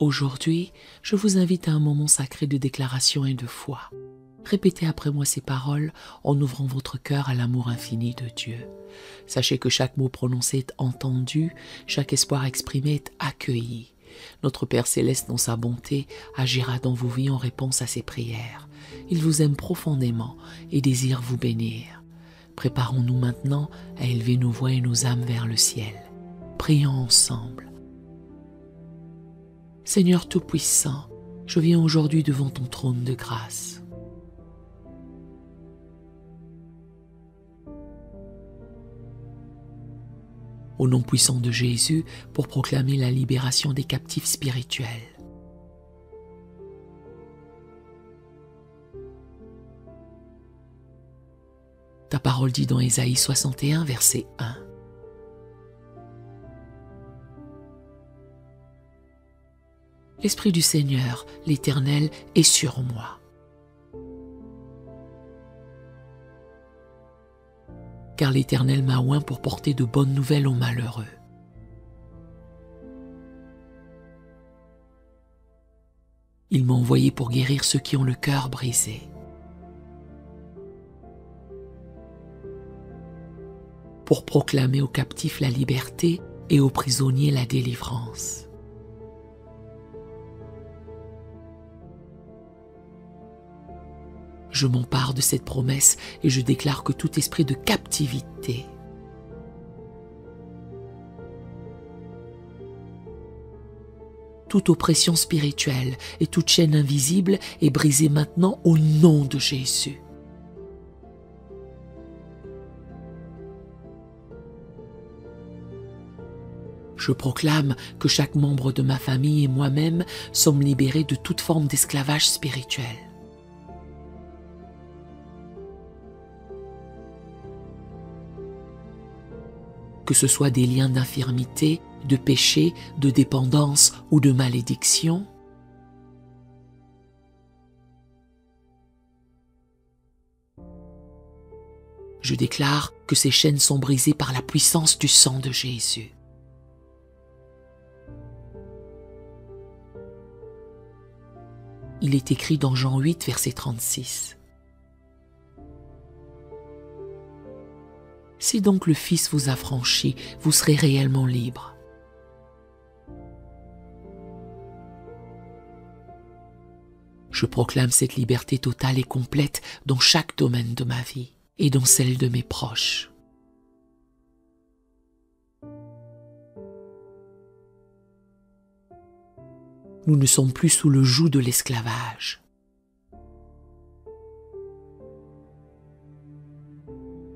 Aujourd'hui, je vous invite à un moment sacré de déclaration et de foi. Répétez après moi ces paroles en ouvrant votre cœur à l'amour infini de Dieu. Sachez que chaque mot prononcé est entendu, chaque espoir exprimé est accueilli. Notre Père Céleste, dans sa bonté, agira dans vos vies en réponse à ces prières. Il vous aime profondément et désire vous bénir. Préparons-nous maintenant à élever nos voix et nos âmes vers le ciel. Prions ensemble. Seigneur Tout-Puissant, je viens aujourd'hui devant ton trône de grâce. Au nom puissant de Jésus, pour proclamer la libération des captifs spirituels. Ta parole dit dans Ésaïe 61, verset 1. L'Esprit du Seigneur, l'Éternel, est sur moi. Car l'Éternel m'a oint pour porter de bonnes nouvelles aux malheureux. Il m'a envoyé pour guérir ceux qui ont le cœur brisé. Pour proclamer aux captifs la liberté et aux prisonniers la délivrance. Je m'empare de cette promesse et je déclare que tout esprit de captivité, toute oppression spirituelle et toute chaîne invisible est brisée maintenant au nom de Jésus. Je proclame que chaque membre de ma famille et moi-même sommes libérés de toute forme d'esclavage spirituel. Que ce soit des liens d'infirmité, de péché, de dépendance ou de malédiction. Je déclare que ces chaînes sont brisées par la puissance du sang de Jésus. Il est écrit dans Jean 8, verset 36. Si donc le Fils vous a franchi, vous serez réellement libre. Je proclame cette liberté totale et complète dans chaque domaine de ma vie et dans celle de mes proches. Nous ne sommes plus sous le joug de l'esclavage.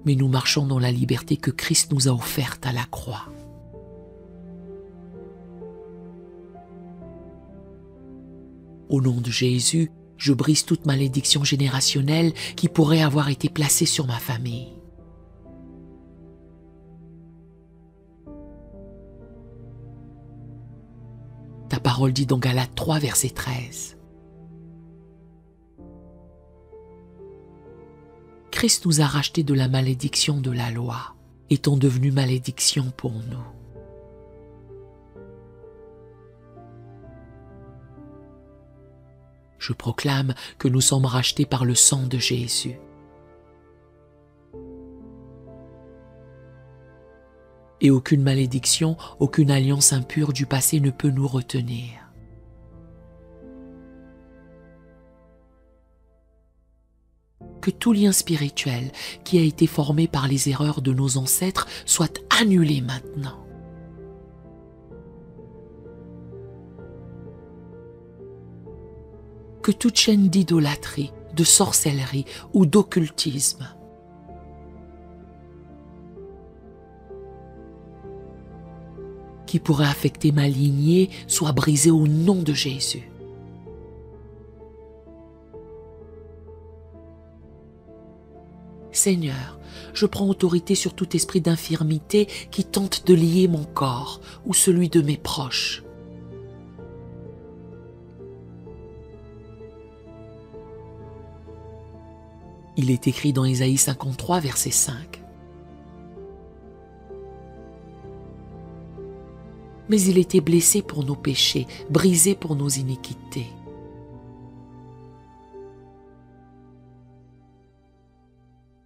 Mais nous marchons dans la liberté que Christ nous a offerte à la croix. Au nom de Jésus, je brise toute malédiction générationnelle qui pourrait avoir été placée sur ma famille. Ta parole dit dans Galates 3, verset 13. Christ nous a rachetés de la malédiction de la loi, étant devenu malédiction pour nous. Je proclame que nous sommes rachetés par le sang de Jésus. Et aucune malédiction, aucune alliance impure du passé ne peut nous retenir. Que tout lien spirituel qui a été formé par les erreurs de nos ancêtres soit annulé maintenant. Que toute chaîne d'idolâtrie, de sorcellerie ou d'occultisme qui pourrait affecter ma lignée soit brisée au nom de Jésus. Seigneur, je prends autorité sur tout esprit d'infirmité qui tente de lier mon corps ou celui de mes proches. Il est écrit dans Ésaïe 53, verset 5. mais il était blessé pour nos péchés, brisé pour nos iniquités.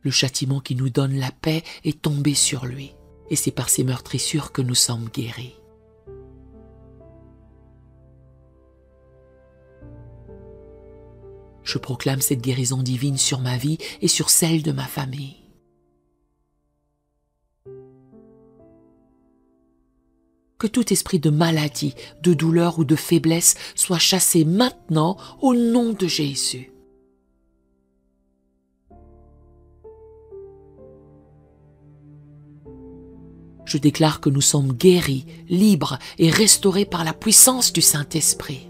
Le châtiment qui nous donne la paix est tombé sur lui, et c'est par ses meurtrissures que nous sommes guéris. Je proclame cette guérison divine sur ma vie et sur celle de ma famille. Que tout esprit de maladie, de douleur ou de faiblesse soit chassé maintenant au nom de Jésus. Je déclare que nous sommes guéris, libres et restaurés par la puissance du Saint-Esprit.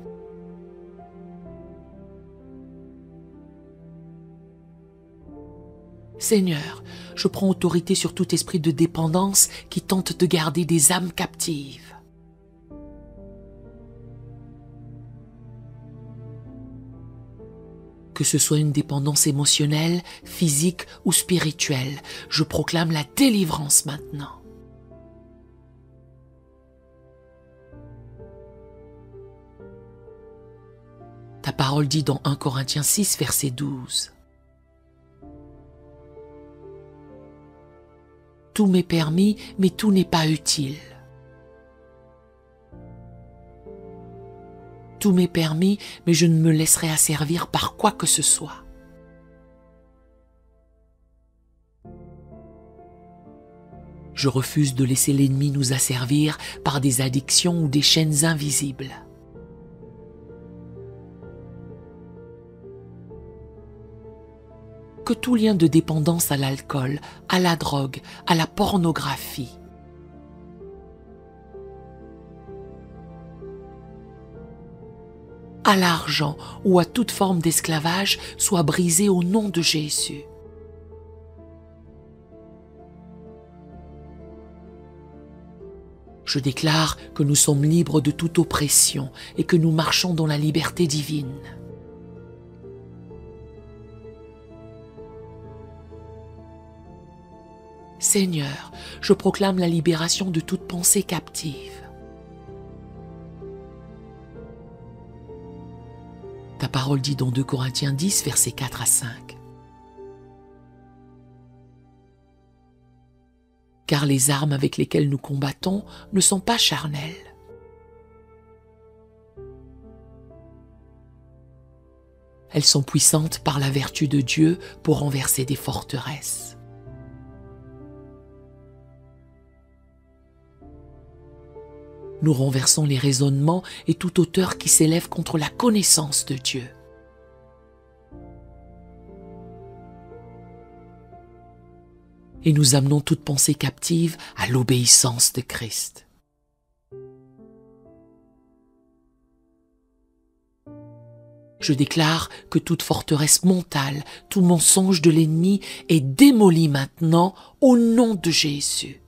Seigneur, je prends autorité sur tout esprit de dépendance qui tente de garder des âmes captives. Que ce soit une dépendance émotionnelle, physique ou spirituelle, je proclame la délivrance maintenant. Ta parole dit dans 1 Corinthiens 6, verset 12. Tout m'est permis, mais tout n'est pas utile. Tout m'est permis, mais je ne me laisserai asservir par quoi que ce soit. Je refuse de laisser l'ennemi nous asservir par des addictions ou des chaînes invisibles. Que tout lien de dépendance à l'alcool, à la drogue, à la pornographie, à l'argent ou à toute forme d'esclavage soit brisé au nom de Jésus. Je déclare que nous sommes libres de toute oppression et que nous marchons dans la liberté divine. Seigneur, je proclame la libération de toute pensée captive. Ta parole dit dans 2 Corinthiens 10, versets 4 à 5. Car les armes avec lesquelles nous combattons ne sont pas charnelles. Elles sont puissantes par la vertu de Dieu pour renverser des forteresses. Nous renversons les raisonnements et toute hauteur qui s'élève contre la connaissance de Dieu. Et nous amenons toute pensée captive à l'obéissance de Christ. Je déclare que toute forteresse mentale, tout mensonge de l'ennemi est démoli maintenant au nom de Jésus.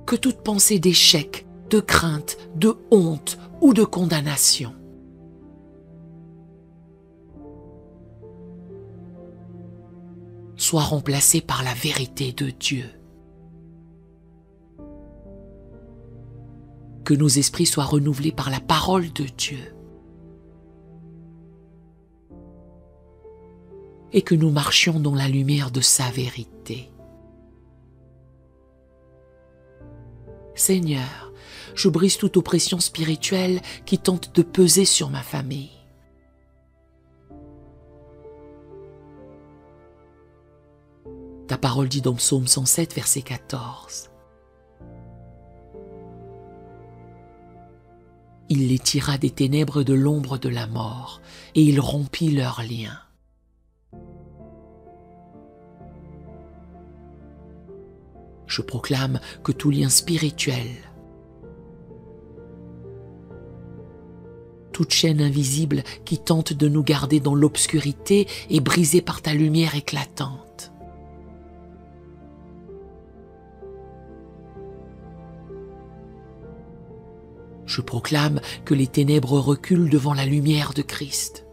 Que toute pensée d'échec, de crainte, de honte ou de condamnation soit remplacée par la vérité de Dieu. Que nos esprits soient renouvelés par la parole de Dieu. Et que nous marchions dans la lumière de sa vérité. Seigneur, je brise toute oppression spirituelle qui tente de peser sur ma famille. Ta parole dit dans Psaume 107, verset 14. Il les tira des ténèbres de l'ombre de la mort, et il rompit leurs liens. Je proclame que tout lien spirituel, toute chaîne invisible qui tente de nous garder dans l'obscurité est brisée par ta lumière éclatante. Je proclame que les ténèbres reculent devant la lumière de Christ.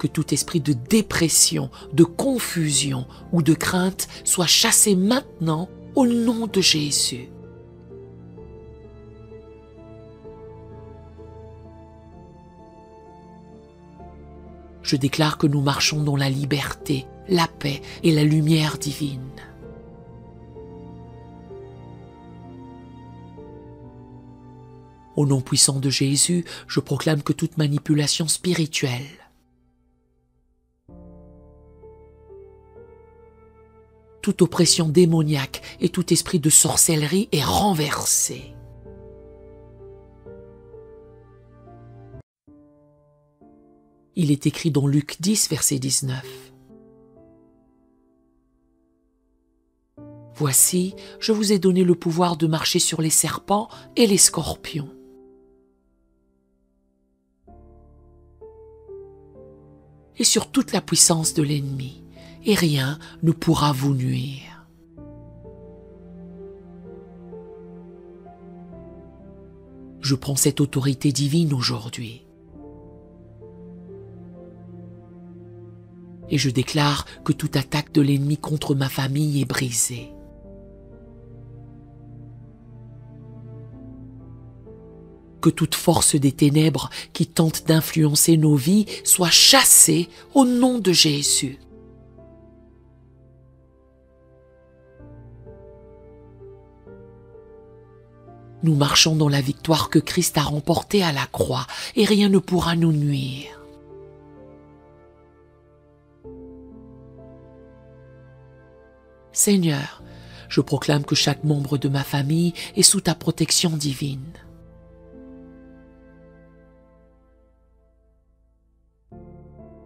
Que tout esprit de dépression, de confusion ou de crainte soit chassé maintenant au nom de Jésus. Je déclare que nous marchons dans la liberté, la paix et la lumière divine. Au nom puissant de Jésus, je proclame que toute manipulation spirituelle, toute oppression démoniaque et tout esprit de sorcellerie est renversé. Il est écrit dans Luc 10, verset 19. Voici, je vous ai donné le pouvoir de marcher sur les serpents et les scorpions. Et sur toute la puissance de l'ennemi, et rien ne pourra vous nuire. Je prends cette autorité divine aujourd'hui. Et je déclare que toute attaque de l'ennemi contre ma famille est brisée. Que toute force des ténèbres qui tente d'influencer nos vies soit chassée au nom de Jésus. Nous marchons dans la victoire que Christ a remportée à la croix et rien ne pourra nous nuire. Seigneur, je proclame que chaque membre de ma famille est sous ta protection divine.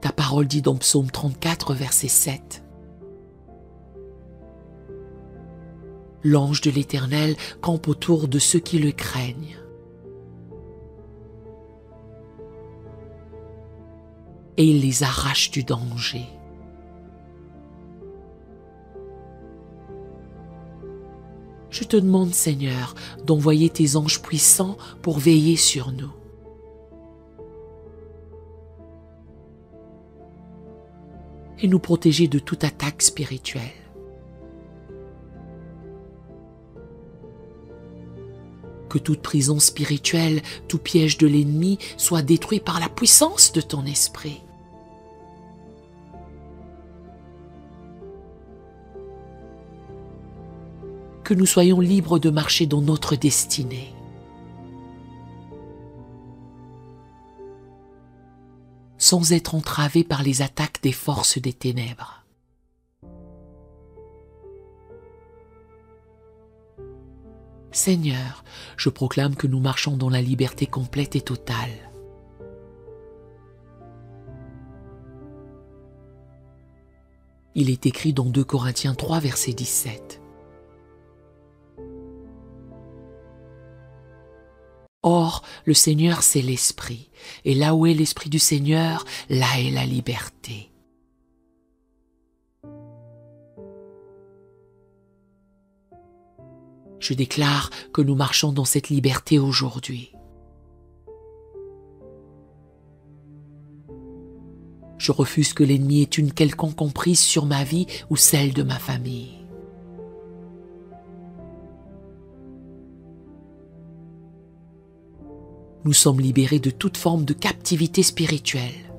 Ta parole dit dans Psaume 34, verset 7. L'ange de l'Éternel campe autour de ceux qui le craignent. Et il les arrache du danger. Je te demande, Seigneur, d'envoyer tes anges puissants pour veiller sur nous. Et nous protéger de toute attaque spirituelle. Que toute prison spirituelle, tout piège de l'ennemi soit détruit par la puissance de ton esprit. Que nous soyons libres de marcher dans notre destinée. Sans être entravés par les attaques des forces des ténèbres. Seigneur, je proclame que nous marchons dans la liberté complète et totale. Il est écrit dans 2 Corinthiens 3, verset 17. Or, le Seigneur, c'est l'Esprit, et là où est l'Esprit du Seigneur, là est la liberté. Je déclare que nous marchons dans cette liberté aujourd'hui. Je refuse que l'ennemi ait une quelconque emprise sur ma vie ou celle de ma famille. Nous sommes libérés de toute forme de captivité spirituelle.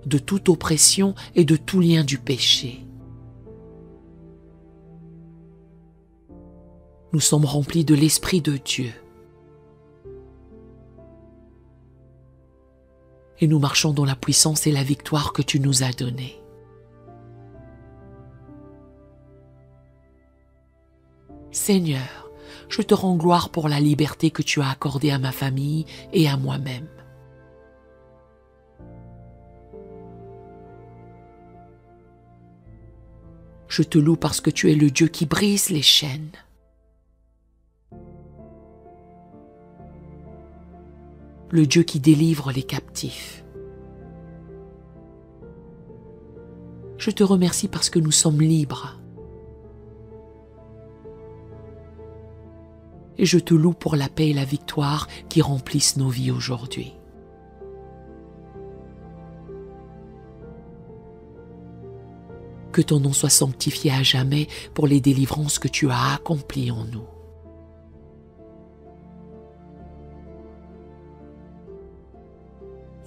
De toute oppression et de tout lien du péché. Nous sommes remplis de l'Esprit de Dieu. Et nous marchons dans la puissance et la victoire que tu nous as donnée. Seigneur, je te rends gloire pour la liberté que tu as accordée à ma famille et à moi-même. Je te loue parce que tu es le Dieu qui brise les chaînes. Le Dieu qui délivre les captifs. Je te remercie parce que nous sommes libres. et je te loue pour la paix et la victoire qui remplissent nos vies aujourd'hui. Que ton nom soit sanctifié à jamais pour les délivrances que tu as accomplies en nous.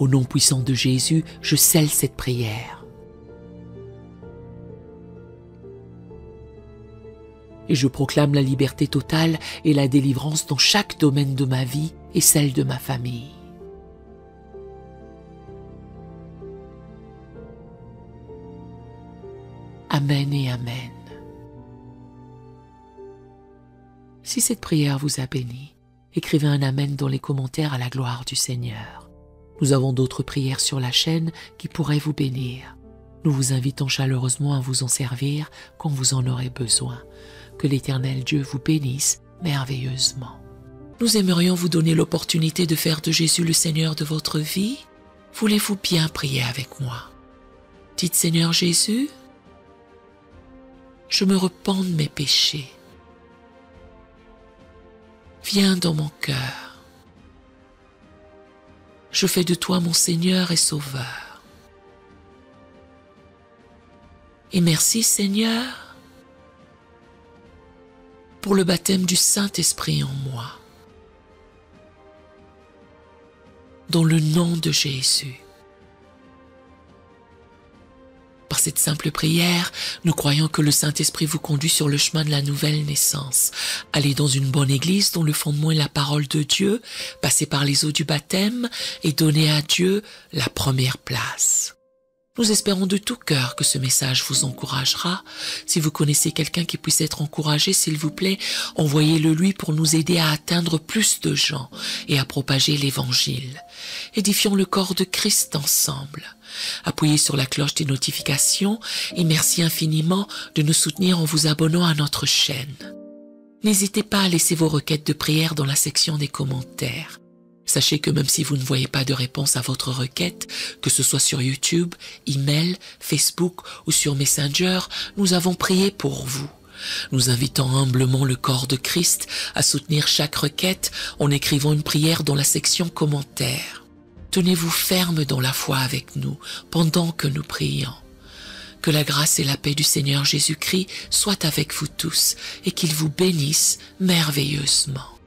Au nom puissant de Jésus, je scelle cette prière. Et je proclame la liberté totale et la délivrance dans chaque domaine de ma vie et celle de ma famille. Amen et Amen. Si cette prière vous a béni, écrivez un Amen dans les commentaires à la gloire du Seigneur. Nous avons d'autres prières sur la chaîne qui pourraient vous bénir. Nous vous invitons chaleureusement à vous en servir quand vous en aurez besoin. Que l'Éternel Dieu vous bénisse merveilleusement. Nous aimerions vous donner l'opportunité de faire de Jésus le Seigneur de votre vie. Voulez-vous bien prier avec moi? Dites Seigneur Jésus, je me repens de mes péchés. Viens dans mon cœur. Je fais de toi mon Seigneur et Sauveur. Et merci Seigneur pour le baptême du Saint-Esprit en moi. Dans le nom de Jésus. Par cette simple prière, nous croyons que le Saint-Esprit vous conduit sur le chemin de la nouvelle naissance. Allez dans une bonne église dont le fondement est la parole de Dieu, passez par les eaux du baptême et donnez à Dieu la première place. Nous espérons de tout cœur que ce message vous encouragera. Si vous connaissez quelqu'un qui puisse être encouragé, s'il vous plaît, envoyez-le lui pour nous aider à atteindre plus de gens et à propager l'Évangile. Édifions le corps de Christ ensemble. Appuyez sur la cloche des notifications et merci infiniment de nous soutenir en vous abonnant à notre chaîne. N'hésitez pas à laisser vos requêtes de prière dans la section des commentaires. Sachez que même si vous ne voyez pas de réponse à votre requête, que ce soit sur YouTube, email, Facebook ou sur Messenger, nous avons prié pour vous. Nous invitons humblement le corps de Christ à soutenir chaque requête en écrivant une prière dans la section commentaires. Tenez-vous ferme dans la foi avec nous pendant que nous prions. Que la grâce et la paix du Seigneur Jésus-Christ soient avec vous tous et qu'il vous bénisse merveilleusement.